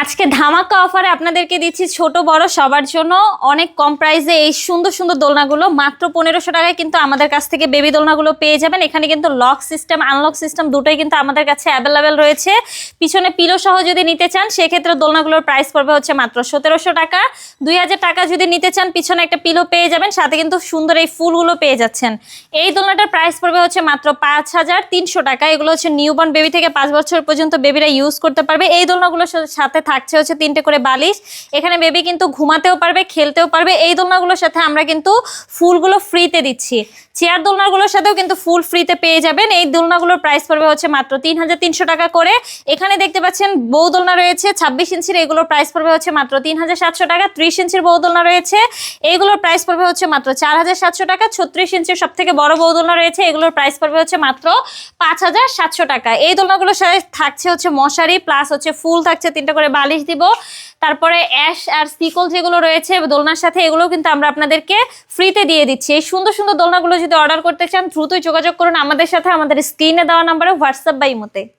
আজকে ধামাকা অফারে আপনাদেরকে দিচ্ছি ছোট বড় সবার জন্য অনেক কম প্রাইসে এই সুন্দর সুন্দর দোলনাগুলো মাত্র 1500 টাকায় কিন্তু আমাদের কাছ থেকে বেবি দোলনাগুলো পেয়ে যাবেন। এখানে কিন্তু লক সিস্টেম আনলক সিস্টেম দুটোই কিন্তু আমাদের কাছে অ্যাভেলেবেল রয়েছে। পিছনে পিলো সহ যদি নিতে চান সেক্ষেত্রে দোলনাগুলোর প্রাইস পড়বে হচ্ছে মাত্র 1700 টাকা। 2000 টাকা যদি নিতে চান পিছনে একটা পিলো পেয়ে যাবেন, সাথে কিন্তু সুন্দর এই ফুলগুলো পেয়ে যাচ্ছেন। এই দোলনাটার প্রাইস পড়বে হচ্ছে মাত্র 5300 টাকা। এগুলো হচ্ছে নিউবর্ন বেবি থেকে 5 বছর পর্যন্ত বেবিরা ইউজ করতে পারবে। এই দোলনাগুলোর সাথে থাকছে হচ্ছে 3টে করে বালিশ। এখানে বেবি কিন্তু ঘুমাতেও পারবে, খেলতেও পারবে। এই দোলনাগুলোর সাথে আমরা কিন্তু ফুলগুলো ফ্রিতে দিচ্ছি। চেয়ার দোলনাগুলোর সাথেও কিন্তু ফুল ফ্রিতে পেয়ে যাবেন। এই দোলনাগুলোর প্রাইস পড়বে হচ্ছে মাত্র 3300 টাকা করে। এখানে দেখতে পাচ্ছেন বউ দোলনা রয়েছে 26 ইঞ্চির, এগুলোর প্রাইস পড়বে হচ্ছে মাত্র 3700 টাকা। 30 ইঞ্চির বউ দোলনা রয়েছে, এইগুলোর প্রাইস পড়বে হচ্ছে মাত্র 4700 টাকা। 36 ইঞ্চির সব থেকে বড় বউ দোলনা রয়েছে, এগুলোর প্রাইস পড়বে হচ্ছে মাত্র 5700 টাকা। এই দোলনাগুলোর সাথে থাকছে হচ্ছে মশারি প্লাস হচ্ছে ফুল থাকছে, 3টে করে বালিশ দিব। তারপরে অ্যাশ আর সিকল যেগুলো রয়েছে দোলনার সাথে, এগুলো কিন্তু আমরা আপনাদেরকে ফ্রিতে দিয়ে দিচ্ছি। এই সুন্দর সুন্দর দোলনাগুলো যদি অর্ডার করতে চান দ্রুতই যোগাযোগ করুন আমাদের সাথে, আমাদের স্ক্রিনে দেওয়া নাম্বারে হোয়াটসঅ্যাপ বা ইমোতে।